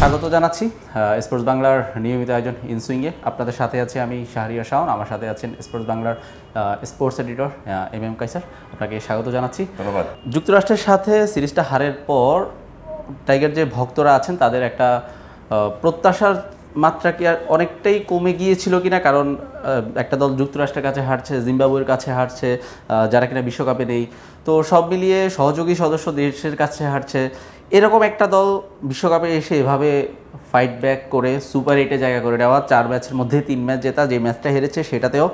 স্বাগত জানাচ্ছি স্পোর্টস বাংলার নিয়মিত আয়োজন ইনসুইংয়ে। আপনাদের সাথে আছি আমি শাহরিয়ার শাওন, আমার সাথে আছেন স্পোর্টস বাংলার স্পোর্টস এডিটর এম কাইসার। আপনাকে স্বাগত জানাচ্ছি। ধন্যবাদ। যুক্তরাষ্ট্রের সাথে সিরিজটা হারের পর টাইগার যে ভক্তরা আছেন তাদের একটা প্রত্যাশার মাত্রা কি আর অনেকটাই কমে গিয়েছিল কিনা, কারণ একটা দল যুক্তরাষ্ট্রের কাছে হারছে, জিম্বাবুয়ের কাছে হারছে, যারা কিনা বিশ্বকাপে নেই, তো সব মিলিয়ে সহযোগী সদস্য দেশের কাছে হারছে, এরকম একটা দল বিশ্বকাপে এসে এভাবে ফাইট ব্যাক করে সুপার 8-এ জায়গা করে নেওয়া, 4 ম্যাচের মধ্যে 3 ম্যাচ জেতা, যে ম্যাচটা হেরেছে সেটাতেও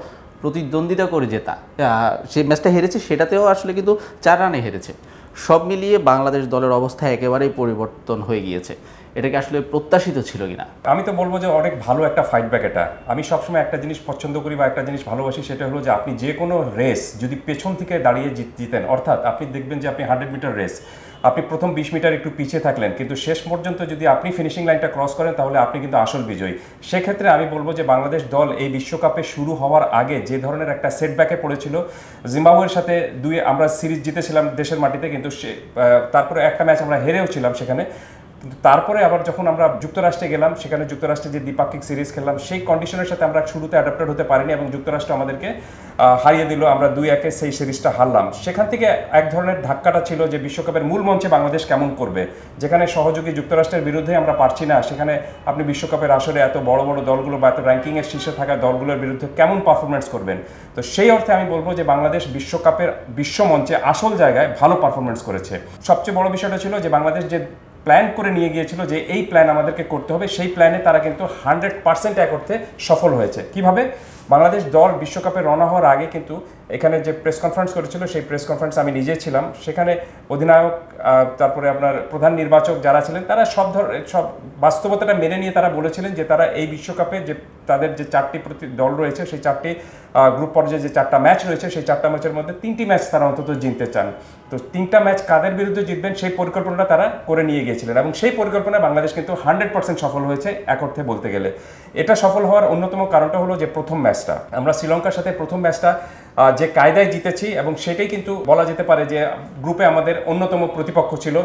প্রতিদ্বন্দ্বিতা করে জেতা, যে ম্যাচটা হেরেছে সেটাতেও আসলে কিন্তু 4 রানে হেরেছে। সব মিলিয়ে বাংলাদেশ দলের অবস্থা একেবারেই পরিবর্তন হয়ে গিয়েছে। এটাকে আসলে প্রত্যাশিত ছিল কিনা? আমি তো বলবো যে অনেক ভালো একটা ফাইট ব্যাক এটা। আমি সবসময় একটা জিনিস পছন্দ করি বা একটা জিনিস ভালোবাসি, সেটা হলো যে আপনি যে কোনো রেস যদি পেছন থেকে দাঁড়িয়ে জিতেন, অর্থাৎ আপনি দেখবেন যে আপনি 100 মিটার রেস, আপনি প্রথম 20 মিটার একটু পিছিয়ে থাকলেন, কিন্তু শেষ পর্যন্ত যদি আপনি ফিনিশিং লাইনটা ক্রস করেন তাহলে আপনি কিন্তু আসল বিজয়ী। সেক্ষেত্রে আমি বলবো যে বাংলাদেশ দল এই বিশ্বকাপে শুরু হওয়ার আগে যে ধরনের একটা সেটব্যাকে পড়েছিল, জিম্বাবুয়ের সাথে আমরা সিরিজ জিতেছিলাম দেশের মাটিতে, কিন্তু তারপরে একটা ম্যাচ আমরা হেরেও ছিলাম সেখানে। কিন্তু তারপরে আবার যখন আমরা যুক্তরাষ্ট্রে গেলাম, সেখানে যুক্তরাষ্ট্রে যে দ্বিপাক্ষিক সিরিজ খেললাম, সেই কন্ডিশনের সাথে আমরা শুরুতে অ্যাডাপ্টেড হতে পারিনি এবং যুক্তরাষ্ট্র আমাদেরকে হারিয়ে দিল। আমরা 2-1-এ সেই সিরিজটা হারলাম। সেখান থেকে এক ধরনের ধাক্কাটা ছিল যে বিশ্বকাপের মূল মঞ্চে বাংলাদেশ কেমন করবে, যেখানে সহযোগী যুক্তরাষ্ট্রের বিরুদ্ধে আমরা পারছি না, সেখানে আপনি বিশ্বকাপের আসরে এত বড় বড় দলগুলো বা এত র্যাঙ্কিংয়ের শীর্ষে থাকা দলগুলোর বিরুদ্ধে কেমন পারফরমেন্স করবেন। তো সেই অর্থে আমি বলবো যে বাংলাদেশ বিশ্বকাপের বিশ্বমঞ্চে আসল জায়গায় ভালো পারফরমেন্স করেছে। সবচেয়ে বড় বিষয়টা ছিল যে বাংলাদেশ যে প্ল্যান করে নিয়ে গিয়েছিল যে এই প্ল্যান আমাদেরকে করতে হবে, সেই প্ল্যানে তারা কিন্তু 100% এক অর্থে সফল হয়েছে। কিভাবে? বাংলাদেশ দল বিশ্বকাপে রওনা হওয়ার আগে কিন্তু এখানে যে প্রেস কনফারেন্স করেছিল, সেই প্রেস কনফারেন্স আমি নিজেই ছিলাম সেখানে। অধিনায়ক, তারপরে আপনার প্রধান নির্বাচক যারা ছিলেন, তারা সব বাস্তবতাটা মেনে নিয়ে তারা বলেছিলেন যে তারা এই বিশ্বকাপে যে তাদের যে 4টি দল রয়েছে, সেই 4টি গ্রুপ পর্যায়ে যে 4টা ম্যাচ রয়েছে, সেই 4টা ম্যাচের মধ্যে 3টি ম্যাচ তারা অন্তত জিততে চান। তো 3টা ম্যাচ কাদের বিরুদ্ধে জিতবেন সেই পরিকল্পনাটা তারা করে নিয়ে গিয়েছিলেন এবং সেই পরিকল্পনায় বাংলাদেশ কিন্তু 100% সফল হয়েছে এক অর্থে বলতে গেলে। এটা সফল হওয়ার অন্যতম কারণটা হলো যে প্রথম ম্যাচটা আমরা শ্রীলঙ্কার সাথে প্রথম ম্যাচটা যে কায়দায় জিতেছি, এবং সেটাই কিন্তু বলা যেতে পারে যে গ্রুপে আমাদের অন্যতম প্রতিপক্ষ ছিল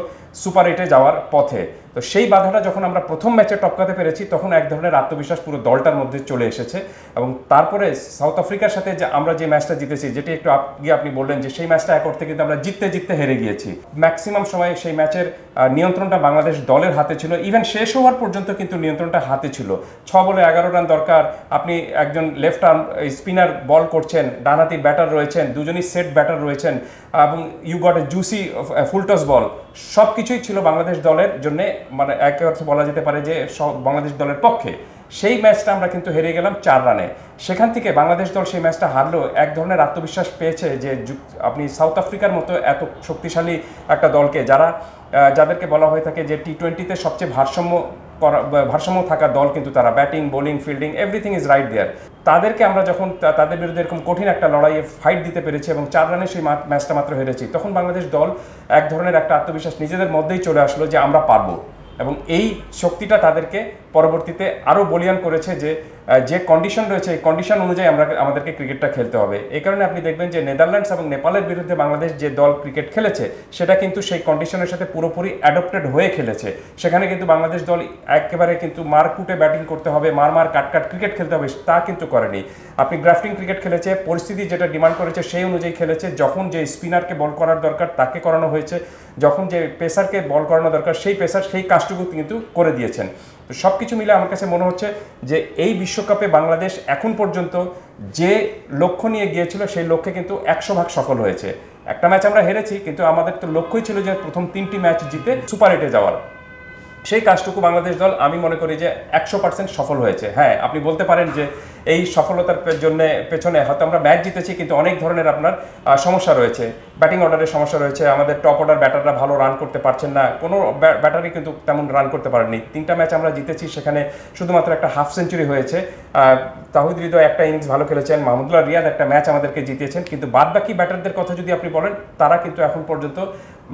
সুপার 8-এ যাওয়ার পথে। তো সেই বাধাটা যখন আমরা প্রথম ম্যাচে টপকাতে পেরেছি, তখন এক ধরনের আত্মবিশ্বাস পুরো দলটার মধ্যে চলে এসেছে। এবং তারপরে সাউথ আফ্রিকার সাথে যে আমরা যে ম্যাচটা জিতেছি, যেটি একটু আগে আপনি বললেন যে সেই ম্যাচটা এক অর্থে কিন্তু আমরা জিততে জিততে হেরে গিয়েছি। ম্যাক্সিমাম সময় সেই ম্যাচের নিয়ন্ত্রণটা বাংলাদেশ দলের হাতে ছিল, ইভেন শেষ হওয়ার পর্যন্ত কিন্তু নিয়ন্ত্রণটা হাতে ছিল। 6 বলে 11 রান দরকার, আপনি একজন লেফট আর্ম স্পিনার বল করছেন, ডানহাতি ব্যাটার রয়েছেন, দুজনই সেট ব্যাটার রয়েছেন, এবং you got a juicy full toss ball. সব কিছুই ছিল বাংলাদেশ দলের জন্য, মানে এক অর্থে বলা যেতে পারে যে বাংলাদেশ দলের পক্ষে। সেই ম্যাচটা আমরা কিন্তু হেরে গেলাম 4 রানে। সেখান থেকে বাংলাদেশ দল সেই ম্যাচটা হারলেও এক ধরনের আত্মবিশ্বাস পেয়েছে যে আপনি সাউথ আফ্রিকার মতো এত শক্তিশালী একটা দলকে, যাদেরকে বলা হয়ে থাকে যে টি20তে সবচেয়ে ভারসাম্য থাকা দল, কিন্তু তারা batting, bowling, fielding everything is right there. তাদেরকে আমরা যখন তাদের বিরুদ্ধে এরকম কঠিন একটা লড়াইয়ে ফাইট দিতে পেরেছি এবং 4 রানে সেই ম্যাচটা মাত্র হেরেছি, তখন বাংলাদেশ দল এক ধরনের একটা আত্মবিশ্বাস নিজেদের মধ্যেই চলে আসলো যে আমরা পারবো। এবং এই শক্তিটা তাদেরকে পরবর্তীতে আরও বলিয়ান করেছে যে কন্ডিশন রয়েছে, এই কন্ডিশন অনুযায়ী আমাদেরকে ক্রিকেটটা খেলতে হবে। এই কারণে আপনি দেখবেন যে নেদারল্যান্ডস এবং নেপালের বিরুদ্ধে বাংলাদেশ যে দল ক্রিকেট খেলেছে, সেটা কিন্তু সেই কন্ডিশনের সাথে পুরোপুরি অ্যাডপ্টেড হয়ে খেলেছে। সেখানে কিন্তু বাংলাদেশ দল একেবারে কিন্তু মারকুটে ব্যাটিং করতে হবে, মার কাট ক্রিকেট খেলতে হবে তা কিন্তু করেনি। আপনি গ্রাফটিং ক্রিকেট খেলেছে, পরিস্থিতি যেটা ডিমান্ড করেছে সেই অনুযায়ী খেলেছে। যখন যে স্পিনারকে বল করার দরকার তাকে করানো হয়েছে, যখন যে পেসারকে বল করানো দরকার সেই পেসার সেই কাজটুকু কিন্তু করে দিয়েছেন। তো সব কিছু মিলে আমার কাছে মনে হচ্ছে যে এই বিশ্বকাপে বাংলাদেশ এখন পর্যন্ত যে লক্ষ্য নিয়ে গিয়েছিল সেই লক্ষ্যে কিন্তু 100% সফল হয়েছে। একটা ম্যাচ আমরা হেরেছি, কিন্তু আমাদের তো লক্ষ্যই ছিল যে প্রথম 3টি ম্যাচ জিতে সুপার 8-এ যাওয়ার। সেই কাজটুকু বাংলাদেশ দল আমি মনে করি যে 100% সফল হয়েছে। হ্যাঁ, আপনি বলতে পারেন যে এই সফলতার পেছনে হয়তো আমরা ম্যাচ জিতেছি, কিন্তু অনেক ধরনের আপনার সমস্যা রয়েছে। ব্যাটিং অর্ডারের সমস্যা রয়েছে, আমাদের টপ অর্ডার ব্যাটাররা ভালো রান করতে পারছেন না, কোনো ব্যাটারই কিন্তু তেমন রান করতে পারেনি। 3টা ম্যাচ আমরা জিতেছি, সেখানে শুধুমাত্র একটা হাফ সেঞ্চুরি হয়েছে। তাহিদ হৃদয় একটা ইনিংস ভালো খেলেছেন, মাহমুদুল্লাহ রিয়াদ একটা ম্যাচ আমাদেরকে জিতিয়েছেন, কিন্তু বাদবাকি ব্যাটারদের কথা যদি আপনি বলেন, তারা কিন্তু এখন পর্যন্ত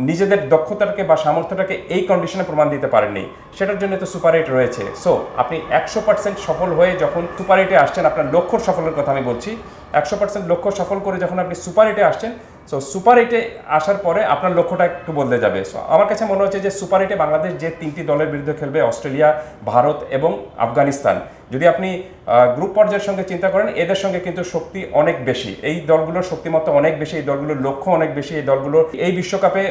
নিজেদের দক্ষতাকে বা সামর্থ্যটাকে এই কন্ডিশনে প্রমাণ দিতে পারেননি। সেটার জন্য তো সুপার 8 রয়েছে। সো আপনি 100% সফল হয়ে যখন সুপার 8-এ আসছেন, আপনার লক্ষ্য সফলের কথা আমি বলছি, 100% লক্ষ্য সফল করে যখন আপনি সুপার 8-এ আসছেন, সো সুপার এইটে আসার পরে আপনার লক্ষ্যটা একটু বদলে যাবে। সো আমার কাছে মনে হচ্ছে যে সুপার এইটে বাংলাদেশ যে 3টি দলের বিরুদ্ধে খেলবে, অস্ট্রেলিয়া, ভারত এবং আফগানিস্তান, যদি আপনি গ্রুপ পর্যায়ের সঙ্গে চিন্তা করেন, এদের সঙ্গে কিন্তু শক্তি অনেক বেশি, এই দলগুলোর শক্তিমত্তা অনেক বেশি, এই দলগুলোর লক্ষ্য অনেক বেশি, এই দলগুলোর এই বিশ্বকাপে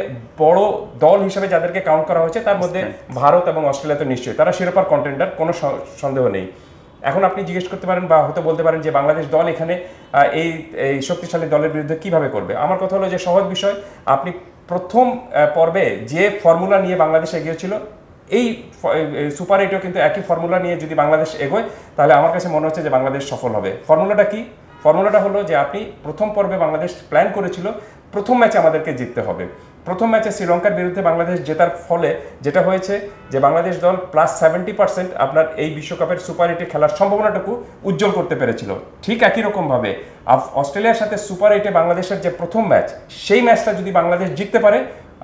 বড় দল হিসেবে যাদেরকে কাউন্ট করা হয়েছে তার মধ্যে ভারত এবং অস্ট্রেলিয়া তো নিশ্চয়ই, তারা শিরোপার কন্টেন্ডার, কোনো সন্দেহ নেই। এখন আপনি জিজ্ঞেস করতে পারেন বা হয়তো বলতে পারেন যে বাংলাদেশ দল এখানে এই শক্তিশালী দলের বিরুদ্ধে কিভাবে করবে। আমার কথা হলো যে সহজ বিষয়, আপনি প্রথম পর্বে যে ফর্মুলা নিয়ে বাংলাদেশ এগিয়েছিল, এই সুপার এইটেও কিন্তু একই ফর্মুলা নিয়ে যদি বাংলাদেশ এগোয়, তাহলে আমার কাছে মনে হচ্ছে যে বাংলাদেশ সফল হবে। ফর্মুলাটা কি? ফর্মুলাটা হলো যে আপনি প্রথম পর্বে বাংলাদেশ প্ল্যান করেছিল প্রথম ম্যাচে আমাদেরকে জিততে হবে। প্রথম ম্যাচে শ্রীলঙ্কার বিরুদ্ধে বাংলাদেশ জেতার ফলে যেটা হয়েছে যে বাংলাদেশ দল +70% আপনার এই বিশ্বকাপের সুপার এইটে খেলার সম্ভাবনাটুকু উজ্জ্বল করতে পেরেছিল। ঠিক একই রকমভাবে অস্ট্রেলিয়ার সাথে সুপার এইটে বাংলাদেশের যে প্রথম ম্যাচ, সেই ম্যাচটা যদি বাংলাদেশ জিততে পারে,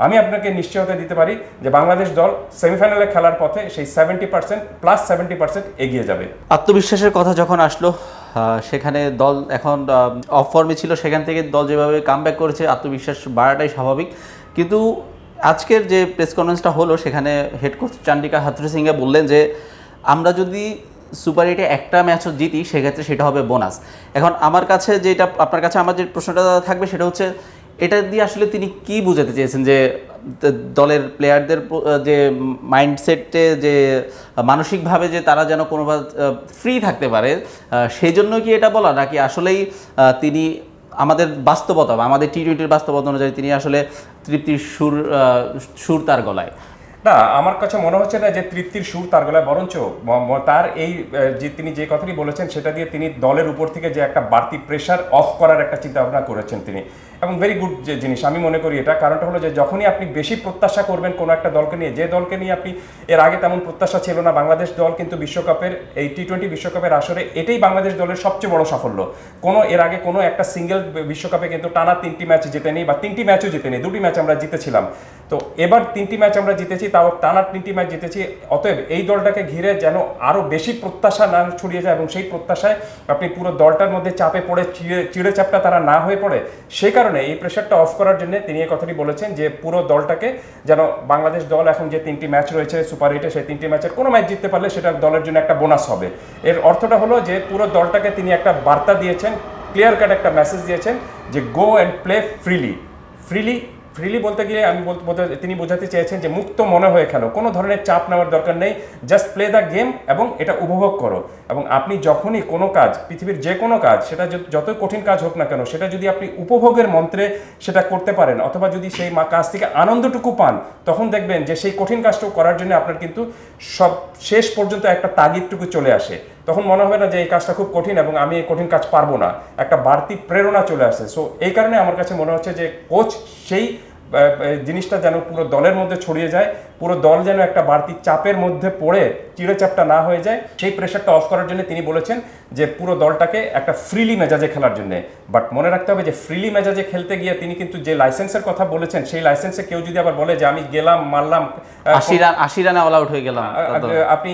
আমি আপনাকে নিশ্চয়তা দিতে পারি যে বাংলাদেশ দল সেমিফাইনালে খেলার পথে সেই 70% +70% এগিয়ে যাবে। আত্মবিশ্বাসের কথা যখন আসলো, সেখানে দল এখন অফ ফর্মে ছিল, সেখান থেকে দল যেভাবে কামব্যাক করেছে, আত্মবিশ্বাস বাড়াটাই স্বাভাবিক। কিন্তু আজকের যে প্রেস কনফারেন্সটা হলো, সেখানে হেড কোচ চান্ডিকা হাথুরুসিংহে বললেন যে আমরা যদি সুপার এইটে একটা ম্যাচও জিতি, সেক্ষেত্রে সেটা হবে বোনাস। এখন আমার কাছে যেটা, আপনার কাছে আমার যে প্রশ্নটা থাকবে সেটা হচ্ছে, এটা দিয়ে আসলে তিনি কি বোঝাতে চেয়েছেন যে দলের প্লেয়ারদের যে মাইন্ডসেটে, যে মানসিকভাবে যে তারা যেন কোনোভাবে ফ্রি থাকতে পারে, সেই জন্য কি এটা বলা, নাকি আসলেই তিনি আমাদের বাস্তবতা বা আমাদের টি-20-র বাস্তবতা অনুযায়ী তিনি আসলে তৃপ্তির সুর তার গলায়? না, আমার কাছে মনে হচ্ছে না যে তৃপ্তির সুর তার গলায়, বরঞ্চ তার এই যে তিনি যে কথাটি বলেছেন সেটা দিয়ে তিনি দলের উপর থেকে যে একটা বাড়তি প্রেশার অফ করার একটা চিন্তা ভাবনা করেছেন তিনি, এবং ভেরি গুড যে জিনিস আমি মনে করি এটা। কারণটা হলো যে যখনই আপনি বেশি প্রত্যাশা করবেন কোনো একটা দলকে নিয়ে, যে দলকে নিয়ে আপনি এর আগে তেমন প্রত্যাশা ছিল না, বাংলাদেশ দল কিন্তু বিশ্বকাপের এই টি-20 বিশ্বকাপের আসরে এটাই বাংলাদেশ দলের সবচেয়ে বড় সাফল্য। কোনো এর আগে কোনো একটা সিঙ্গেল বিশ্বকাপে কিন্তু টানা 3টি ম্যাচ জেতেনি, বা 3টি ম্যাচও জেতেনি, 2টি ম্যাচ আমরা জিতেছিলাম। তো এবার 3টি ম্যাচ আমরা জিতেছি, তাও টানা 3টি ম্যাচ জিতেছি। অতএব এই দলটাকে ঘিরে যেন আরও বেশি প্রত্যাশা না ছড়িয়ে যায়, এবং সেই প্রত্যাশায় আপনি পুরো দলটার মধ্যে চাপে পড়ে চিড়ে চাপটা তারা না হয়ে পড়ে, সেই কারণে এই প্রেশারটা অফ করার জন্য তিনি এই কথাটি বলেছেন যে পুরো দলটাকে যেন বাংলাদেশ দল এখন যে 3টি ম্যাচ রয়েছে সুপার এইটে, সেই 3টি ম্যাচের কোনো ম্যাচ জিততে পারলে সেটা দলের জন্য একটা বোনাস হবে। এর অর্থটা হলো যে পুরো দলটাকে তিনি একটা বার্তা দিয়েছেন, ক্লিয়ার কাট একটা মেসেজ দিয়েছেন যে go and play freely. Freely বলতে গিয়ে তিনি বোঝাতে চেয়েছেন যে মুক্ত মনে হয়ে খেলো, কোনো ধরনের চাপ নেওয়ার দরকার নেই, জাস্ট প্লে দ্য গেম এবং এটা উপভোগ করো। এবং আপনি যখনই কোনো কাজ, পৃথিবীর যে কোনো কাজ, সেটা যতই কঠিন কাজ হোক না কেন, সেটা যদি আপনি উপভোগের মন্ত্রে সেটা করতে পারেন, অথবা যদি সেই কাজ থেকে আনন্দটুকু পান, তখন দেখবেন যে সেই কঠিন কাজটুকু করার জন্য আপনার কিন্তু সব শেষ পর্যন্ত একটা তাগিদটুকু চলে আসে। তখন মনে হবে না যে এই কাজটা খুব কঠিন এবং আমি এই কঠিন কাজ পারবো না, একটা বাড়তি প্রেরণা চলে আসে। সো এই কারণে আমার কাছে মনে হচ্ছে যে কোচ সেই জিনিসটা যেন পুরো দলের মধ্যে ছড়িয়ে যায়, পুরো দল যেন একটা বাড়তি চাপের মধ্যে পড়ে চিড়ে চাপটা না হয়ে যায়, সেই প্রেশারটা অফ করার জন্য তিনি বলেছেন যে পুরো দলটাকে একটা ফ্রিলি মেজাজে খেলার জন্য। বাট মনে রাখতে হবে যে ফ্রিলি মেজাজে খেলতে গিয়ে তিনি কিন্তু যে লাইসেন্সের কথা বলেছেন, সেই লাইসেন্সে কেউ যদি আবার বলে যে আমি গেলাম, মারলাম, 80 রানে অল আউট হয়ে গেলাম, আপনি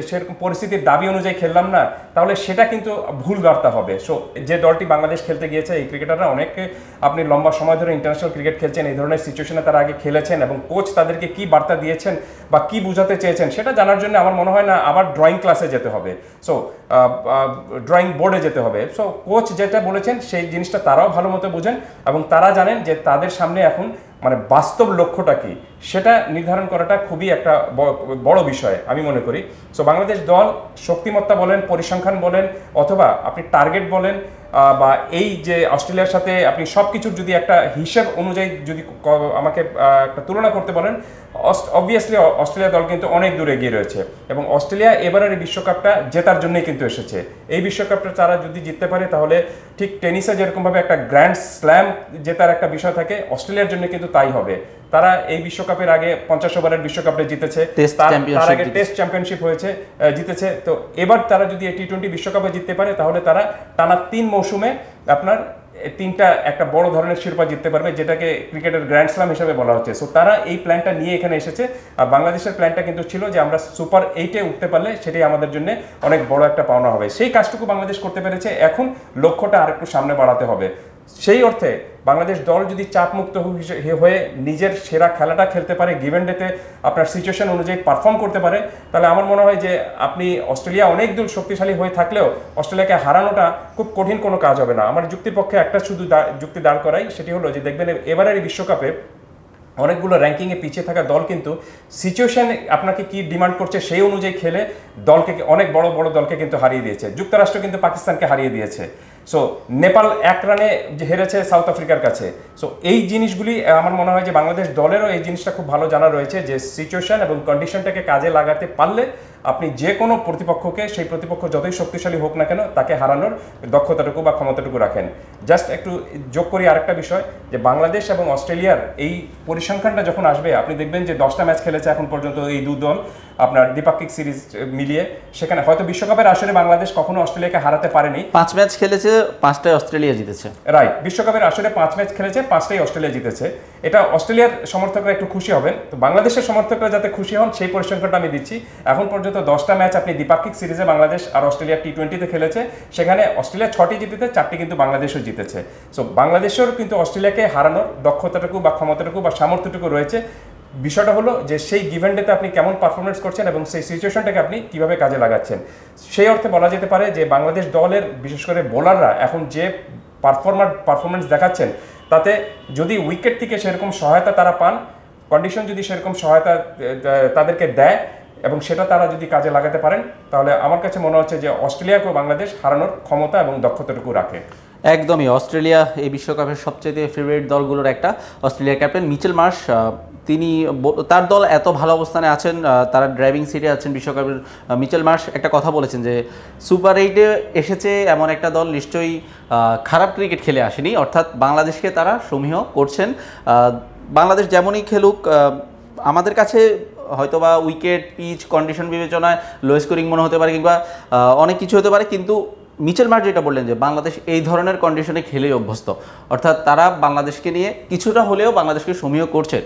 সেরকম পরিস্থিতির দাবি অনুযায়ী খেললাম না, তাহলে সেটা কিন্তু ভুল বার্তা হবে। সো যে দলটি বাংলাদেশ খেলতে গিয়েছে, এই ক্রিকেটাররা অনেকে আপনি লম্বা সময় ধরে ইন্টারন্যাশনাল ক্রিকেট খেলছেন, এই ধরনের সিচুয়েশনে তারা আগে খেলেছেন, এবং কোচ তাদেরকে কি বার্তা দিয়েছেন বা কি বোঝাতে চেয়েছেন সেটা জানার জন্য আমার মনে হয় না আবার ড্রয়িং ক্লাসে যেতে হবে, সো ড্রয়িং বোর্ডে যেতে হবে। সো কোচ যেটা বলেছেন সেই জিনিসটা তারাও ভালো মতো বোঝেন, এবং তারা জানেন যে তাদের সামনে এখন মানে বাস্তব লক্ষ্যটা কি সেটা নির্ধারণ করাটা খুবই একটা বড় বিষয় আমি মনে করি। সো বাংলাদেশ দল শক্তিমত্তা বলেন, পরিসংখ্যান বলেন, অথবা আপনি টার্গেট বলেন, বা এই যে অস্ট্রেলিয়ার সাথে আপনি সব কিছুর যদি একটা হিসেব অনুযায়ী যদি আমাকে একটা তুলনা করতে বলেন, অবভিয়াসলি অস্ট্রেলিয়া দল কিন্তু অনেক দূরে এগিয়ে রয়েছে, এবং অস্ট্রেলিয়া এবারের এই বিশ্বকাপটা জেতার জন্যই কিন্তু এসেছে। এই বিশ্বকাপটা তারা যদি জিততে পারে, তাহলে ঠিক টেনিসে যেরকমভাবে একটা গ্র্যান্ড স্ল্যাম জেতার একটা বিষয় থাকে, অস্ট্রেলিয়ার জন্য কিন্তু তাই হবে। তারা এই বিশ্বকাপের আগে 50 ওভারের বিশ্বকাপে জিতেছে, তার আগে টেস্ট চ্যাম্পিয়নশিপ হয়েছে, জিতেছে। তো এবার তারা যদি এই টি-20 বিশ্বকাপে জিততে পারে, তাহলে তারা টানা 3 মৌসুমে আপনার 3টা একটা বড় ধরনের শিরোপা জিততে পারবে, যেটাকে ক্রিকেটের গ্র্যান্ড স্ল্যাম হিসেবে বলা হচ্ছে। সো তারা এই প্ল্যানটা নিয়ে এখানে এসেছে, আর বাংলাদেশের প্ল্যানটা কিন্তু ছিল যে আমরা সুপার 8-এ উঠতে পারলে সেটাই আমাদের জন্য অনেক বড় একটা পাওনা হবে। সেই কাজটুকু বাংলাদেশ করতে পেরেছে, এখন লক্ষ্যটা আরেকটু সামনে বাড়াতে হবে। সেই অর্থে বাংলাদেশ দল যদি চাপমুক্ত হয়ে নিজের সেরা খেলাটা খেলতে পারে, গিভেন ডেতে আপনার সিচুয়েশন অনুযায়ী পারফর্ম করতে পারে, তাহলে আমার মনে হয় যে আপনি অস্ট্রেলিয়া অনেক দূর শক্তিশালী হয়ে থাকলেও অস্ট্রেলিয়াকে হারানোটা খুব কঠিন কোনো কাজ হবে না। আমার যুক্তির পক্ষে একটা শুধু যুক্তি দাঁড় করাই, সেটি হলো যে দেখবেন এবারের বিশ্বকাপে অনেকগুলো র্যাঙ্কিংয়ে পিছিয়ে থাকা দল কিন্তু সিচুয়েশন আপনাকে কি ডিমান্ড করছে সেই অনুযায়ী খেলে দলকে, অনেক বড় বড় দলকে কিন্তু হারিয়ে দিয়েছে। যুক্তরাষ্ট্র কিন্তু পাকিস্তানকে হারিয়ে দিয়েছে। সো নেপাল 1 রানে হেরেছে সাউথ আফ্রিকার কাছে। সো এই জিনিসগুলি আমার মনে হয় যে বাংলাদেশ দলেরও এই জিনিসটা খুব ভালো জানা রয়েছে যে সিচুয়েশন এবং কন্ডিশনটাকে কাজে লাগাতে পারলে আপনি যে কোনো প্রতিপক্ষকে, সেই প্রতিপক্ষ যতই শক্তিশালী হোক না কেন, তাকে হারানোর দক্ষতাটুকু বা ক্ষমতাটুকু রাখেন। জাস্ট একটু যোগ করি আরেকটা বিষয়, যে বাংলাদেশ এবং অস্ট্রেলিয়ার এই পরিসংখ্যানটা যখন আসবে, আপনি দেখবেন যে 10টা ম্যাচ খেলেছে এখন পর্যন্ত এই দু দল আপনার দ্বিপাক্ষিক সিরিজ মিলিয়ে। সেখানে হয়তো বিশ্বকাপের আসরে বাংলাদেশ কখনো অস্ট্রেলিয়াকে হারাতে পারেনি। 5 ম্যাচ খেলেছে, 5টায় অস্ট্রেলিয়া জিতেছে। রাইট, বিশ্বকাপের আসরে 5 ম্যাচ খেলেছে, 5টাই অস্ট্রেলিয়া জিতেছে। এটা অস্ট্রেলিয়ার সমর্থকরা একটু খুশি হবেন, তো বাংলাদেশের সমর্থকরা যাতে খুশি হন সেই পরিসংখ্যানটা আমি দিচ্ছি। এখন পর্যন্ত 10টা ম্যাচ আপনি দ্বিপাক্ষিক সিরিজে বাংলাদেশ আর অস্ট্রেলিয়া টি20তে খেলেছে, সেখানে অস্ট্রেলিয়া 6টি জিতেছে, 4টি কিন্তু বাংলাদেশও জিতেছে। সো বাংলাদেশের কিন্তু অস্ট্রেলিয়াকে হারানোর দক্ষতাটুকু বা ক্ষমতাটুকু বা সামর্থ্যটুকু রয়েছে। বিষয়টা হলো যে সেই গিভেন ডেতে আপনি কেমন পারফরমেন্স করছেন এবং সেই সিচুয়েশনটাকে আপনি কিভাবে কাজে লাগাচ্ছেন। সেই অর্থে বলা যেতে পারে যে বাংলাদেশ দলের বিশেষ করে বোলাররা এখন যে পারফরমেন্স দেখাচ্ছেন, তাতে যদি উইকেট থেকে সেরকম সহায়তা তারা পান, কন্ডিশন যদি সেরকম সহায়তা তাদেরকে দেয় এবং সেটা তারা যদি কাজে লাগাতে পারেন, তাহলে আমার কাছে মনে হচ্ছে যে অস্ট্রেলিয়াকেও বাংলাদেশ হারানোর ক্ষমতা এবং দক্ষতাটুকু রাখে। একদমই, অস্ট্রেলিয়া এই বিশ্বকাপের সবচেয়ে ফেভারিট দলগুলোর একটা। অস্ট্রেলিয়ার ক্যাপ্টেন মিচেল মার্শ, তিনি, তার দল এত ভালো অবস্থানে আছেন, তারা ড্রাইভিং সিটে আছেন বিশ্বকাপের। মিচেল মার্শ একটা কথা বলেছেন যে সুপার 8-এ এসেছে এমন একটা দল নিশ্চয়ই খারাপ ক্রিকেট খেলে আসেনি, অর্থাৎ বাংলাদেশকে তারা সমীহ করছেন। বাংলাদেশ যেমনই খেলুক, আমাদের কাছে হয়তোবা উইকেট, পিচ, কন্ডিশন বিবেচনায় লো স্কোরিং মনে হতে পারে কিংবা অনেক কিছু হতে পারে, কিন্তু মিচেল মার্শ যেটা বললেন যে বাংলাদেশ এই ধরনের কন্ডিশনে খেলেই অভ্যস্ত, অর্থাৎ তারা বাংলাদেশকে নিয়ে কিছুটা হলেও বাংলাদেশকে সমীহ করছেন।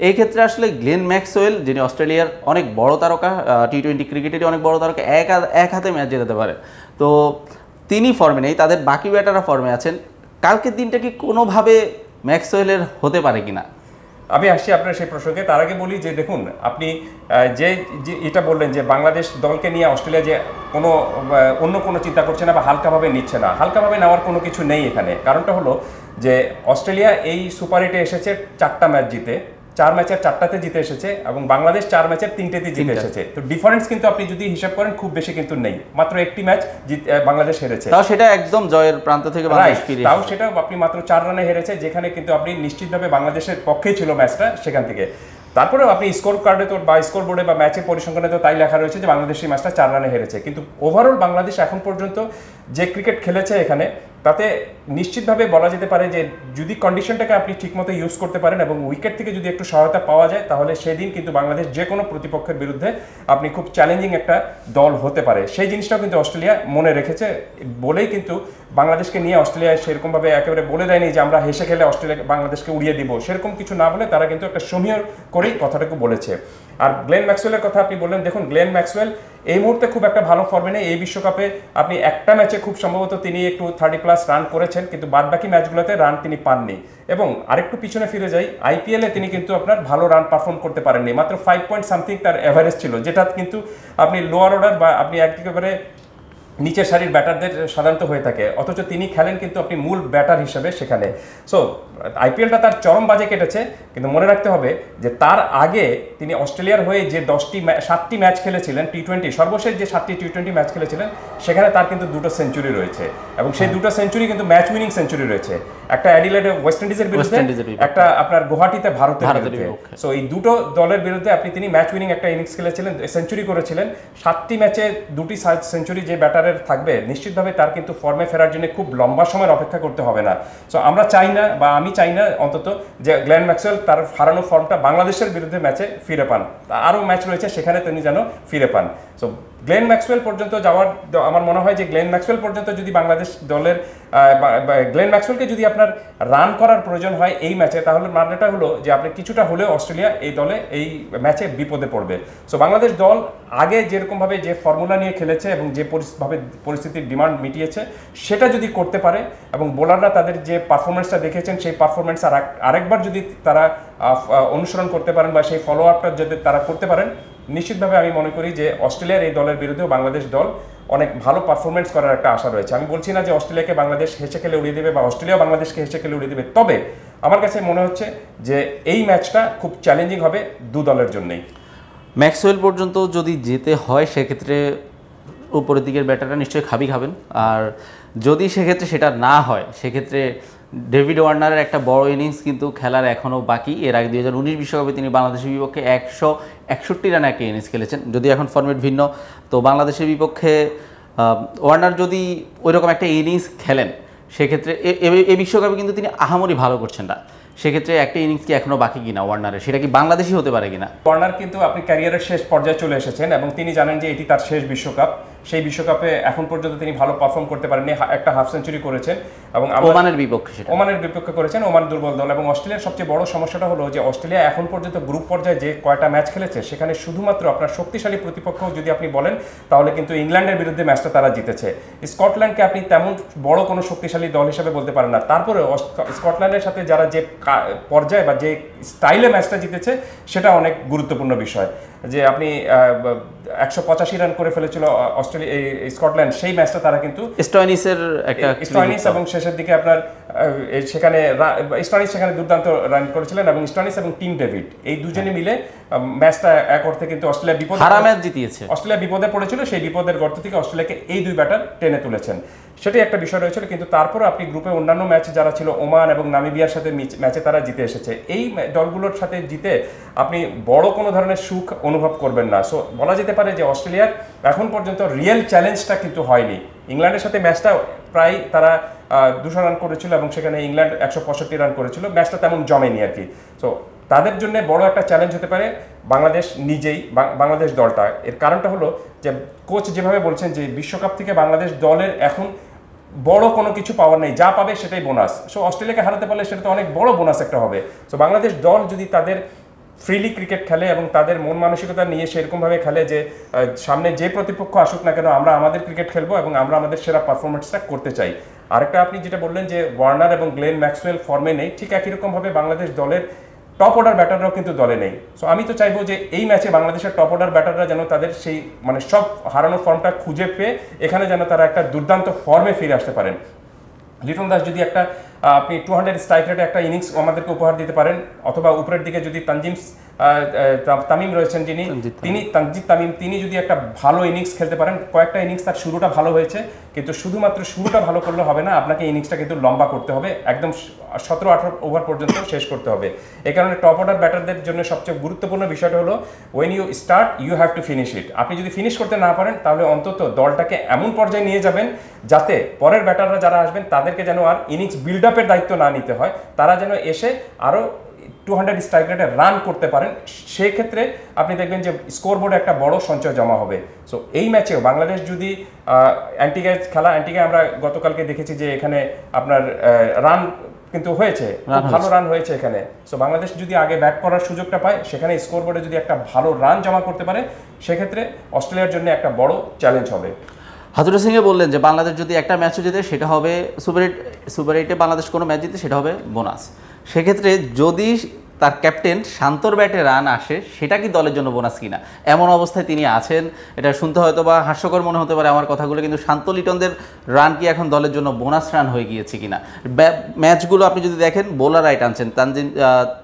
এই ক্ষেত্রে আসলে গ্লেন ম্যাক্সওয়েল, যিনি অস্ট্রেলিয়ার অনেক বড় তারকা, টি20 ক্রিকেটেরই অনেক বড় তারকা, এক হাতে ম্যাচ জেতাতে পারে, তো তিনি ফর্মে নেই, তাদের বাকি ব্যাটাররা ফর্মে আছেন। কালকের দিনটা কি কোনোভাবে ম্যাক্সওয়েলের হতে পারে কিনা? আমি আসছি আপনার সেই প্রসঙ্গে। তার আগে বলি যে দেখুন, আপনি যে এটা বললেন যে বাংলাদেশ দলকে নিয়ে অস্ট্রেলিয়া যে কোনো অন্য কোনো চিন্তা করছে না বা হালকাভাবে নিচ্ছে না, হালকাভাবে নেওয়ার কোনো কিছু নেই এখানে। কারণটা হলো যে অস্ট্রেলিয়া এই সুপার 8-এ এসেছে 4টা ম্যাচ জিতে, 4 ম্যাচের 4টাতে জিতে এসেছে এবং বাংলাদেশ 4 ম্যাচের 3টেতে জিতে এসেছে। তো ডিফারেন্স কিন্তু আপনি যদি হিসাব করেন খুব বেশি কিন্তু নেই, মাত্র একটি ম্যাচ বাংলাদেশ হেরেছে, তাও সেটা একদম জয়ের প্রান্ত থেকে বাংলাদেশ ফিরে, তাও সেটা আপনি মাত্র 4 রানে হেরেছে, যেখানে কিন্তু আপনি নিশ্চিতভাবে বাংলাদেশের পক্ষেই ছিল ম্যাচটা সেখান থেকে। তারপরেও আপনি স্কোর কার্ডে তো বা স্কোর বোর্ডে বা ম্যাচের পরিসংখ্যানে তো তাই লেখা রয়েছে যে বাংলাদেশ এই ম্যাচটা 4 রানে হেরেছে, কিন্তু ওভারঅল বাংলাদেশ এখন পর্যন্ত যে ক্রিকেট খেলেছে এখানে, তাতে নিশ্চিতভাবে বলা যেতে পারে যে যদি কন্ডিশনটাকে আপনি ঠিকমতো ইউজ করতে পারেন এবং উইকেট থেকে যদি একটু সহায়তা পাওয়া যায়, তাহলে সেদিন কিন্তু বাংলাদেশ যে কোনো প্রতিপক্ষের বিরুদ্ধে আপনি খুব চ্যালেঞ্জিং একটা দল হতে পারে। সেই জিনিসটাও কিন্তু অস্ট্রেলিয়া মনে রেখেছে বলেই কিন্তু বাংলাদেশকে নিয়ে অস্ট্রেলিয়া সেরকমভাবে একেবারে বলে দেয়নি যে আমরা হেসে খেলে অস্ট্রেলিয়া বাংলাদেশকে উড়িয়ে দিব, সেরকম কিছু না বলে তারা কিন্তু একটা সমীহ করেই কথাটাকে বলেছে। আর গ্লেন ম্যাক্সওয়েলের কথা আপনি বললেন, দেখুন গ্লেন ম্যাক্সওয়েল এই মুহূর্তে খুব একটা ভালো ফর্মে নেই। এই বিশ্বকাপে আপনি একটা ম্যাচে খুব সম্ভবত তিনি একটু 30+ রান করেছেন, কিন্তু বাদবাকি ম্যাচগুলোতে রান তিনি পাননি। এবং আরেকটু পিছনে ফিরে যাই, আইপিএলে তিনি কিন্তু আপনার ভালো রান পারফর্ম করতে পারেননি, মাত্র 5 পয়েন্ট সামথিং তার এভারেজ ছিল, যেটা কিন্তু আপনি লোয়ার অর্ডার বা আপনি একেবারে নিচের সারির ব্যাটারদের সাধারণত হয়ে থাকে, অথচ তিনি খেলেন কিন্তু আপনি মূল ব্যাটার হিসেবে সেখানে। সো আইপিএলটা তার চরম বাজে কেটেছে, কিন্তু মনে রাখতে হবে যে তার আগে তিনি অস্ট্রেলিয়ার হয়ে যে 7টি ম্যাচ খেলেছিলেন টি20, সর্বশেষ যে 7টি টি20 ম্যাচ খেলেছিলেন, সেখানে তার কিন্তু 2টো সেঞ্চুরি রয়েছে এবং সেই 2টো সেঞ্চুরি কিন্তু ম্যাচ উইনিং সেঞ্চুরি রয়েছে, একটা অ্যাডিলেডে ওয়েস্ট ইন্ডিজের বিরুদ্ধে, একটা আপনার গুয়াহাটিতে ভারতের বিরুদ্ধে। সো এই দুটো দলের বিরুদ্ধে তিনি ম্যাচ উইনিং একটা ইনিংস খেলেছিলেন, সেঞ্চুরি করেছিলেন। 7টি ম্যাচে 2টি সেঞ্চুরি যে ব্যাটারের থাকবে, নিশ্চিতভাবে তার কিন্তু ফর্মে ফেরার জন্য খুব লম্বা সময় অপেক্ষা করতে হবে না। সো আমরা চাই না বা আমি চাই না অন্তত যে গ্লেন ম্যাক্সওয়েল তার হারানো ফর্মটা বাংলাদেশের বিরুদ্ধে ম্যাচে ফিরে পান, আরও ম্যাচ রয়েছে সেখানে তিনি যেন ফিরে পান। সো গ্লেন ম্যাক্সওয়েল পর্যন্ত যাওয়ার আমার মনে হয় যে গ্লেন ম্যাক্সওয়েল পর্যন্ত যদি বাংলাদেশ দলের গ্লেন ম্যাক্সওয়েলকে যদি আপনার রান করার প্রয়োজন হয় এই ম্যাচে, তাহলে মানেটা হলো যে আপনি কিছুটা হলেও অস্ট্রেলিয়া এই ম্যাচে বিপদে পড়বে। সো বাংলাদেশ দল আগে যেরকমভাবে যে ফর্মুলা নিয়ে খেলেছে এবং যে পরিস্থিতির ডিমান্ড মিটিয়েছে সেটা যদি করতে পারে, এবং বোলাররা তাদের যে পারফরমেন্সটা দেখেছেন সেই পারফরমেন্স আরেকবার যদি তারা অনুসরণ করতে পারেন বা সেই ফলো আপটা যদি তারা করতে পারেন, নিশ্চিতভাবে আমি মনে করি যে অস্ট্রেলিয়ার এই দলের বিরুদ্ধেও বাংলাদেশ দল অনেক ভালো পারফরমেন্স করার একটা আশা রয়েছে। আমি বলছি না যে অস্ট্রেলিয়াকে বাংলাদেশ হেসে খেলে উড়িয়ে দেবে বা অস্ট্রেলিয়া বাংলাদেশকে হেসে খেলে উড়িয়ে দেবে, তবে আমার কাছে মনে হচ্ছে যে এই ম্যাচটা খুব চ্যালেঞ্জিং হবে দু দলের জন্যই। ম্যাক্সওয়েল পর্যন্ত যদি যেতে হয় সেক্ষেত্রে উপরের দিকের ব্যাটাররা নিশ্চয়ই খাবেন, আর যদি সেক্ষেত্রে সেটা না হয় সেক্ষেত্রে ডেভিড ওয়ার্নারের একটা বড় ইনিংস কিন্তু খেলার এখনও বাকি। এর আগে 2019 বিশ্বকাপে তিনি বাংলাদেশের বিপক্ষে 161 রানে একটা ইনিংস খেলেছেন, যদি এখন ফর্মেট ভিন্ন। তো বাংলাদেশের বিপক্ষে ওয়ার্নার যদি ওইরকম একটা ইনিংস খেলেন সেক্ষেত্রে এই বিশ্বকাপে কিন্তু তিনি আহামরি ভালো করছেন না, সেক্ষেত্রে একটা ইনিংস কি এখনও বাকি কিনা ওয়ার্নারের, সেটা কি বাংলাদেশি হতে পারে কিনা? ওয়ার্নার কিন্তু আপনি ক্যারিয়ারের শেষ পর্যায়ে চলে এসেছেন এবং তিনি জানেন যে এটি তার শেষ বিশ্বকাপ। সেই বিশ্বকাপে এখন পর্যন্ত তিনি ভালো পারফর্ম করতে পারেননি, একটা হাফ সেঞ্চুরি করেছেন এবং ওমানের বিপক্ষে করেছেন। ওমান দুর্বল দল এবং অস্ট্রেলিয়ার সবচেয়ে বড় সমস্যাটা হলো যে অস্ট্রেলিয়া এখন পর্যন্ত গ্রুপ পর্যায়ে যে কয়টা ম্যাচ খেলেছে সেখানে শুধুমাত্র আপনার শক্তিশালী প্রতিপক্ষ যদি আপনি বলেন তাহলে কিন্তু ইংল্যান্ডের বিরুদ্ধে ম্যাচটা তারা জিতেছে। স্কটল্যান্ডকে আপনি তেমন বড় কোনো শক্তিশালী দল হিসেবে বলতে পারেন না, তারপরে স্কটল্যান্ডের সাথে যারা যে পর্যায়ে বা যে স্টাইলে ম্যাচটা জিতেছে সেটা অনেক গুরুত্বপূর্ণ বিষয়। যে আপনি 185 রান করে ফেলেছিল স্কটল্যান্ড, সেই ম্যাচটা তারা কিন্তু স্টয়নিস এবং শেষের দিকে আপনার সেখানে দুর্দান্ত রান করেছিলেন এবং স্টয়নিস এবং টিম ডেভিড এই দুজনে মিলে ম্যাচটা এক অর্থে কিন্তু অস্ট্রেলিয়া বিপদে পড়েছিল। সেই বিপদের গর্ত থেকে অস্ট্রেলিয়াকে এই দুই ব্যাটার টেনে তুলেছেন, সেটাই একটা বিষয় রয়েছিল। কিন্তু তারপরে আপনি গ্রুপে অন্যান্য ম্যাচ যারা ছিল ওমান এবং নামিবিয়ার সাথে ম্যাচে তারা জিতে এসেছে, এই দলগুলোর সাথে জিতে আপনি বড় কোনো ধরনের সুখ অনুভব করবেন না। সো বলা যেতে পারে যে অস্ট্রেলিয়ার এখন পর্যন্ত রিয়েল চ্যালেঞ্জটা কিন্তু হয়নি। ইংল্যান্ডের সাথে ম্যাচটা প্রায় তারা 200 রান করেছিল এবং সেখানে ইংল্যান্ড 165 রান করেছিল, ম্যাচটা তেমন জমেনি আর কি। সো তাদের জন্য বড় একটা চ্যালেঞ্জ হতে পারে বাংলাদেশ নিজেই, বাংলাদেশ দলটা। এর কারণটা হলো যে কোচ যেভাবে বলছেন যে বিশ্বকাপ থেকে বাংলাদেশ দলের এখন বড় কোনো কিছু পাওয়ার নেই, যা পাবে সেটাই বোনাস। সো অস্ট্রেলিয়াকে হারাতে পারলে সেটা তো অনেক বড় বোনাস একটা হবে। সো বাংলাদেশ দল যদি তাদের ফ্রিলি ক্রিকেট খেলে এবং তাদের মন মানসিকতা নিয়ে সেরকমভাবে খেলে যে সামনে যে প্রতিপক্ষ আসুক না কেন আমরা আমাদের ক্রিকেট খেলবো এবং আমরা আমাদের সেরা পারফরমেন্সটা করতে চাই। আরেকটা আপনি যেটা বললেন যে ওয়ার্নার এবং গ্লেন ম্যাক্সওয়েল ফর্মে নেই, ঠিক একই রকমভাবে বাংলাদেশ দলের টপ অর্ডার ব্যাটাররাও কিন্তু দলে নেই। সো আমি তো চাইবো যে এই ম্যাচে বাংলাদেশের টপ অর্ডার ব্যাটাররা যেন তাদের সেই মানে সব হারানো ফর্মটা খুঁজে পেয়ে এখানে যেন তারা একটা দুর্দান্ত ফর্মে ফিরে আসতে পারেন। লিটন দাস যদি একটা আপনি 200 স্ট্রাইক রেটে একটা ইনিংস আমাদেরকে উপহার দিতে পারেন, অথবা উপরের দিকে যদি তামিম রয়েছেন তানজিদ তামিম, তিনি যদি একটা ভালো ইনিংস খেলতে পারেন, কয়েকটা ইনিংস তার শুরুটা ভালো হয়েছে কিন্তু শুধুমাত্র শুরুটা ভালো করলে হবে না, আপনাকে ইনিংসটা কিন্তু লম্বা করতে হবে, একদম 17-18 ওভার পর্যন্ত শেষ করতে হবে। এই কারণে টপ অর্ডার ব্যাটারদের জন্য সবচেয়ে গুরুত্বপূর্ণ বিষয়টা হলো when you start you have to finish it. আপনি যদি ফিনিশ করতে না পারেন তাহলে অন্তত দলটাকে এমন পর্যায়ে নিয়ে যাবেন যাতে পরের ব্যাটাররা যারা আসবেন তাদেরকে যেন আর ইনিংস বিল্ড আপের দায়িত্ব না নিতে হয়, তারা যেন এসে আরও 200 স্ট্রাইক রেটে রান করতে পারেন। সেক্ষেত্রে আপনি দেখবেন যে স্কোরবোর্ডে একটা বড় সঞ্চয় জমা হবে। সো এই ম্যাচেও বাংলাদেশ যদি অ্যান্টিগায় আমরা গতকালকে দেখেছি যে এখানে আপনার রান কিন্তু হয়েছে, ভালো রান হয়েছে এখানে। সো বাংলাদেশ যদি আগে ব্যাট করার সুযোগটা পায়, সেখানে স্কোরবোর্ডে যদি একটা ভালো রান জমা করতে পারে, সেক্ষেত্রে অস্ট্রেলিয়ার জন্য একটা বড় চ্যালেঞ্জ হবে। হাতুড়ে সিংয়ে বললেন যে বাংলাদেশ যদি একটা ম্যাচও জিতে সেটা হবে সুপার এইটে বাংলাদেশ কোনো ম্যাচ জিতে সেটা হবে বোনাস। সেক্ষেত্রে যদি তার ক্যাপ্টেন শান্তর ব্যাটে রান আসে সেটা কি দলের জন্য বোনাস কিনা, এমন অবস্থায় তিনি আছেন। এটা শুনতে হয়তো বা হাস্যকর মনে হতে পারে আমার কথাগুলো, কিন্তু শান্ত লিটনদের রান কি এখন দলের জন্য বোনাস রান হয়ে গিয়েছে কিনা। ম্যাচগুলো আপনি যদি দেখেন বোলাররাই টানছেন,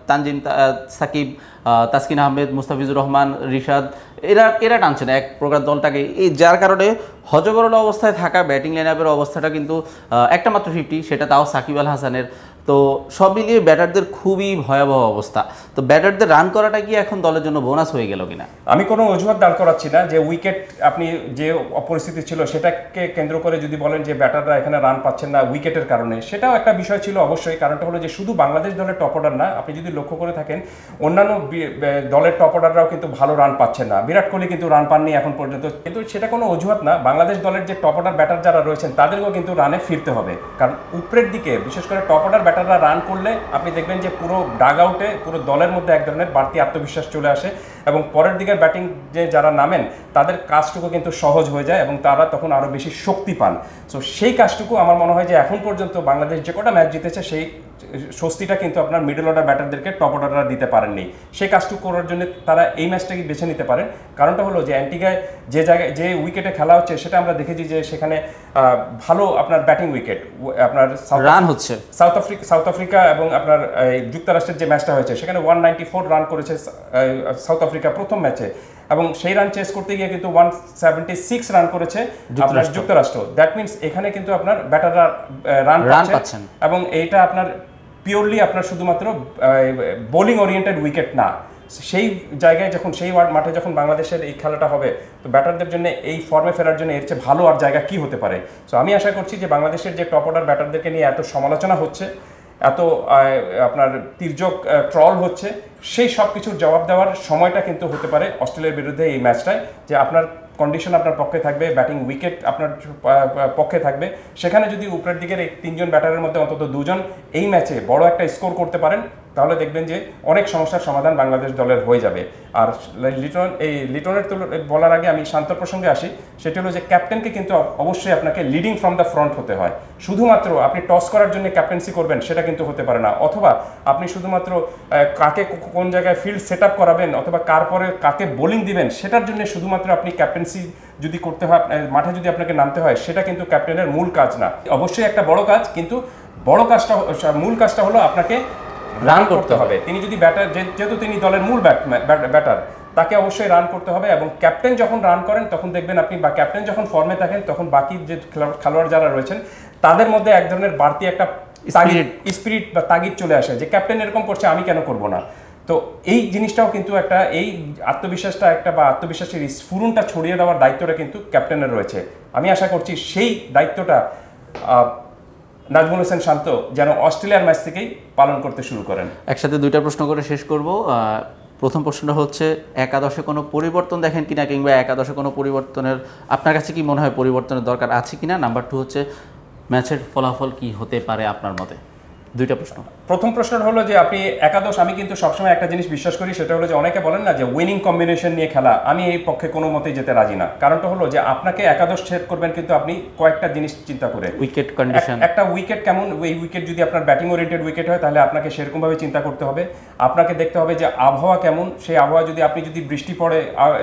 তানজিম সাকিব, তাসকিন আহমেদ, মুস্তাফিজুর রহমান, রিশাদ, এরা টানছেন এক প্রকার দলটাকে। এই যার কারণে হজবরল অবস্থায় থাকা ব্যাটিং লাইন আপের অবস্থাটা কিন্তু একটা মাত্র 50, সেটা তাও সাকিব আল হাসানের। তো সব মিলিয়ে ব্যাটারদের খুবই ভয়াবহ অবস্থা। তো ব্যাটারদের রান করাটা কি এখন দলের জন্য বোনাস হয়ে গেল কিনা? আমি কোনো অজুহাত দাঁড় করাচ্ছি না যে উইকেট আপনি যে পরিস্থিতি ছিল সেটাকে কেন্দ্র করে যদি বলেন যে ব্যাটাররা এখানে রান পাচ্ছেন না উইকেটের কারণে, সেটাও একটা বিষয় ছিল অবশ্যই। কারণটা হলো যে শুধু বাংলাদেশ দলের টপ অর্ডার না, আপনি যদি লক্ষ্য করে থাকেন অন্যান্য দলের টপ অর্ডাররাও কিন্তু ভালো রান পাচ্ছেন না। বিরাট কোহলি কিন্তু রান পাননি এখন পর্যন্ত, কিন্তু সেটা কোনো অজুহাত না। বাংলাদেশ দলের যে টপ অর্ডার ব্যাটার যারা রয়েছেন তাদেরকেও কিন্তু রানে ফিরতে হবে, কারণ উপরের দিকে বিশেষ করে টপ অর্ডার ব্যাটাররা রান করলে আপনি দেখবেন যে পুরো ডাগ আউটে পুরো দলের মধ্যে এক ধরনের বাড়তি আত্মবিশ্বাস চলে আসে এবং পরের দিকের ব্যাটিং যে যারা নামেন তাদের কাজটুকু কিন্তু সহজ হয়ে যায় এবং তারা তখন আরও বেশি শক্তি পান। সো সেই কাজটুকু আমার মনে হয় যে এখন পর্যন্ত বাংলাদেশ যে কটা ম্যাচ জিতেছে সেই স্বস্তিটা কিন্তু আপনার মিডল অর্ডার ব্যাটারদেরকে টপ অর্ডাররা দিতে পারেননি। সেই কাজটুকু করার জন্য তারা এই ম্যাচটাকে বেছে নিতে পারেন। কারণটা হলো যে অ্যান্টিগায় যে জায়গায় যে উইকেটে খেলা হচ্ছে সেটা আমরা দেখেছি যে সেখানে ভালো আপনার ব্যাটিং উইকেট, আপনার রান হচ্ছে সাউথ আফ্রিকা এবং আপনার যুক্তরাষ্ট্রের যে ম্যাচটা হয়েছে সেখানে 194 রান করেছে সাউথ আফ্রিকা প্রথম ম্যাচে, এবং সেই রান চেস করতে গিয়ে কিন্তু 176 রান করেছে আপনার যুক্তরাষ্ট্র। দ্যাট মিনস এখানে কিন্তু আপনার ব্যাটাররা রান পাচ্ছেন এবং এইটা আপনার পিওরলি আপনার শুধুমাত্র বোলিং ওরিয়েন্টেড উইকেট না। সেই জায়গায় যখন সেই মাঠে যখন বাংলাদেশের এই খেলাটা হবে তো ব্যাটারদের জন্য এই ফর্মে ফেরার জন্য এর চেয়ে ভালো আর জায়গা কি হতে পারে। সো আমি আশা করছি যে বাংলাদেশের যে টপ অর্ডার ব্যাটারদেরকে নিয়ে এত সমালোচনা হচ্ছে, এত আপনার তির্যক ট্রল হচ্ছে, সেই সব কিছুর জবাব দেওয়ার সময়টা কিন্তু হতে পারে অস্ট্রেলিয়ার বিরুদ্ধে এই ম্যাচটায়, যে আপনার কন্ডিশন আপনার পক্ষে থাকবে, ব্যাটিং উইকেট আপনার পক্ষে থাকবে। সেখানে যদি উপরের দিকের এই তিনজন ব্যাটারের মধ্যে অন্তত দুজন এই ম্যাচে বড় একটা স্কোর করতে পারেন তাহলে দেখবেন যে অনেক সমস্যার সমাধান বাংলাদেশ দলের হয়ে যাবে। আর লিটনের বলার আগে আমি শান্তর প্রসঙ্গে আসি, সেটা হলো যে ক্যাপ্টেনকে কিন্তু অবশ্যই আপনাকে লিডিং ফ্রম দ্য ফ্রন্ট হতে হয়। শুধুমাত্র আপনি টস করার জন্য ক্যাপ্টেন্সি করবেন সেটা কিন্তু হতে পারে না, অথবা আপনি শুধুমাত্র কাকে কোন জায়গায় ফিল্ড সেট আপ করাবেন অথবা কার পরে কাকে বোলিং দিবেন সেটার জন্য শুধুমাত্র আপনি ক্যাপ্টেন্সি যদি করতে হয়, মাঠে যদি আপনাকে নামতে হয়, সেটা কিন্তু ক্যাপ্টেনের মূল কাজ না। অবশ্যই একটা বড় কাজ, কিন্তু বড় কাজটা মূল কাজটা হলো আপনাকে রান করতে হবে। তিনি যদি ব্যাটার, যেহেতু তিনি দলের মূল ব্যাটার, তাকে অবশ্যই রান করতে হবে। এবং ক্যাপ্টেন যখন রান করেন তখন দেখবেন আপনি, বা ক্যাপ্টেন যখন ফর্মে থাকেন তখন বাকি যে খেলোয়াড় যারা রয়েছেন তাদের মধ্যে এক ধরনের বাড়তি একটা স্পিরিট বা তাগিদ চলে আসে যে ক্যাপ্টেন এরকম করছে আমি কেন করব না। তো এই জিনিসটাও কিন্তু একটা, এই আত্মবিশ্বাসটা একটা বা আত্মবিশ্বাসের স্ফুরণটা ছড়িয়ে দেওয়ার দায়িত্বটা কিন্তু ক্যাপ্টেনের রয়েছে। আমি আশা করছি সেই দায়িত্বটা নাজমুল হোসেন শান্ত যেন অস্ট্রেলিয়ার ম্যাচ থেকেই পালন করতে শুরু করেন। একসাথে দুইটা প্রশ্ন করে শেষ করব। প্রথম প্রশ্নটা হচ্ছে একাদশে কোনো পরিবর্তন দেখেন কিনা, কিংবা একাদশে কোনো পরিবর্তনের আপনার কাছে কি মনে হয় পরিবর্তনের দরকার আছে কিনা। নাম্বার 2 হচ্ছে ম্যাচের ফলাফল কি হতে পারে আপনার মতে। দুইটা প্রশ্ন। প্রথম প্রশ্নটা হলো যে আপনি একাদশ, আমি কিন্তু সবসময় একটা জিনিস বিশ্বাস করি, সেটা হলো যে অনেকে বলেন না যে উইনিং কম্বিনেশন নিয়ে খেলা, আমি এই পক্ষে কোনো মতেই যেতে রাজি না। কারণটা হলো যে আপনাকে একাদশ সেট করবেন কিন্তু আপনি কয়েকটা জিনিস চিন্তা করে, উইকেট কন্ডিশন, একটা উইকেট কেমন, এই উইকেট যদি আপনার ব্যাটিং ওরিয়েন্টেড উইকেট হয় তাহলে আপনাকে সেরকমভাবে চিন্তা করতে হবে। আপনাকে দেখতে হবে যে আবহাওয়া কেমন, সেই আবহাওয়া যদি আপনি যদি বৃষ্টি পড়ে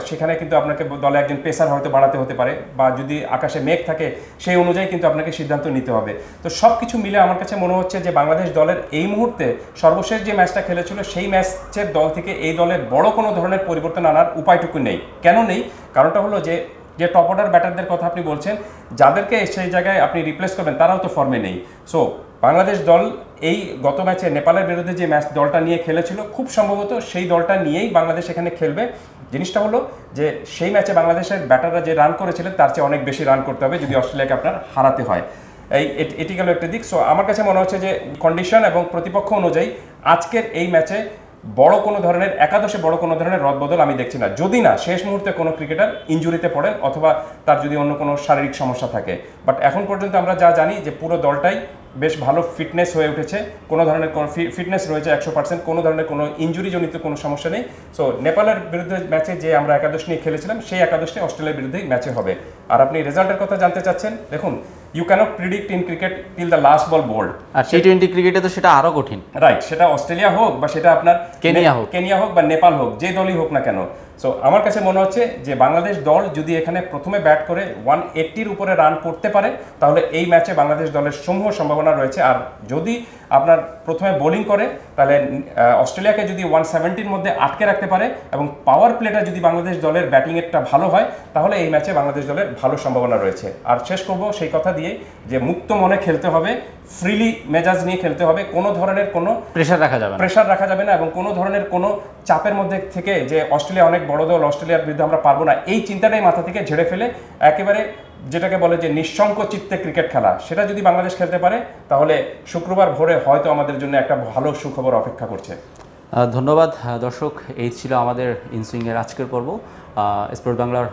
সেখানে কিন্তু আপনাকে দলে একজন পেসার হয়তো বাড়াতে হতে পারে, বা যদি আকাশে মেঘ থাকে সেই অনুযায়ী কিন্তু আপনাকে সিদ্ধান্ত নিতে হবে। তো সব কিছু মিলে আমার কাছে মনে হচ্ছে যে বাংলাদেশ দলের এই মুহূর্তে সর্বশেষ যে ম্যাচটা খেলেছিল সেই ম্যাচের দল থেকে এই দলের বড় কোনো ধরনের পরিবর্তন আনার উপায়টুকু নেই। কেন নেই? কারণটা হলো যে টপ অর্ডার ব্যাটারদের কথা আপনি বলছেন, যাদেরকে সেই জায়গায় আপনি রিপ্লেস করবেন তারাও তো ফর্মে নেই। সো বাংলাদেশ দল এই গত ম্যাচে নেপালের বিরুদ্ধে যে ম্যাচ দলটা নিয়ে খেলেছিল খুব সম্ভবত সেই দলটা নিয়েই বাংলাদেশ এখানে খেলবে। জিনিসটা হলো যে সেই ম্যাচে বাংলাদেশের ব্যাটাররা যে রান করেছিলেন তার চেয়ে অনেক বেশি রান করতে হবে যদি অস্ট্রেলিয়াকে আপনার হারাতে হয়। এটি গেল একটা দিক। সো আমার কাছে মনে হচ্ছে যে কন্ডিশন এবং প্রতিপক্ষ অনুযায়ী আজকের এই ম্যাচে বড় কোনো ধরনের একাদশে বড় কোনো ধরনের রদবদল আমি দেখছি না, যদি না শেষ মুহূর্তে কোনো ক্রিকেটার ইনজুরিতে পড়েন অথবা তার যদি অন্য কোনো শারীরিক সমস্যা থাকে। বাট এখন পর্যন্ত আমরা যা জানি যে পুরো দলটাই বেশ ভালো ফিটনেস হয়ে উঠেছে, কোনো ধরনের কোনো ফিটনেস রয়েছে 100%, কোনো ধরনের কোনো ইনজুরিজনিত কোনো সমস্যা নেই। সো নেপালের বিরুদ্ধে ম্যাচে যে আমরা একাদশ নিয়ে খেলেছিলাম সেই একাদশটি অস্ট্রেলিয়ার বিরুদ্ধেই ম্যাচে হবে। আর আপনি রেজাল্টের কথা জানতে চাচ্ছেন, দেখুন you can't predict in cricket till the last ball bowled. আর টি20 ক্রিকেটে তো সেটা আরো কঠিন, রাইট? সেটা অস্ট্রেলিয়া হোক বা সেটা আপনার কেনিয়া হোক বা নেপাল হোক, যে দলই হোক না কেন। সো আমার কাছে মনে হচ্ছে যে বাংলাদেশ দল যদি এখানে প্রথমে ব্যাট করে 180-র উপরে রান করতে পারে তাহলে এই ম্যাচে বাংলাদেশ দলের সমূহ সম্ভাবনা রয়েছে। আর যদি আপনার প্রথমে বোলিং করে তাহলে অস্ট্রেলিয়াকে যদি 170-র মধ্যে আটকে রাখতে পারে এবং পাওয়ার প্লেটা যদি বাংলাদেশ দলের ব্যাটিংয়েরটা ভালো হয় তাহলে এই ম্যাচে বাংলাদেশ দলের ভালো সম্ভাবনা রয়েছে। আর শেষ করব সেই কথা দিয়ে যে মুক্ত মনে খেলতে হবে, ফ্রিলি মেজাজ নিয়ে খেলতে হবে, কোনো ধরনের কোনো প্রেশার রাখা যাবে না এবং কোনো ধরনের কোনো চাপের মধ্যে থেকে যে অস্ট্রেলিয়া অনেক বড় দল, অস্ট্রেলিয়ার বিরুদ্ধে আমরা পারবো না, এই চিন্তাটাই মাথা থেকে ঝেড়ে ফেলে একেবারে যেটাকে বলে যে নিঃশঙ্ক চিত্তে ক্রিকেট খেলা, সেটা যদি বাংলাদেশ খেলতে পারে তাহলে শুক্রবার ভোরে হয়তো আমাদের জন্য একটা ভালো সুখবর অপেক্ষা করছে। ধন্যবাদ দর্শক, এই ছিল আমাদের ইনসুইংয়ের আজকের পর্ব। স্পোর্টস বাংলার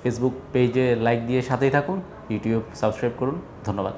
ফেসবুক পেজে লাইক দিয়ে সাথেই থাকুন, ইউটিউব সাবস্ক্রাইব করুন। ধন্যবাদ।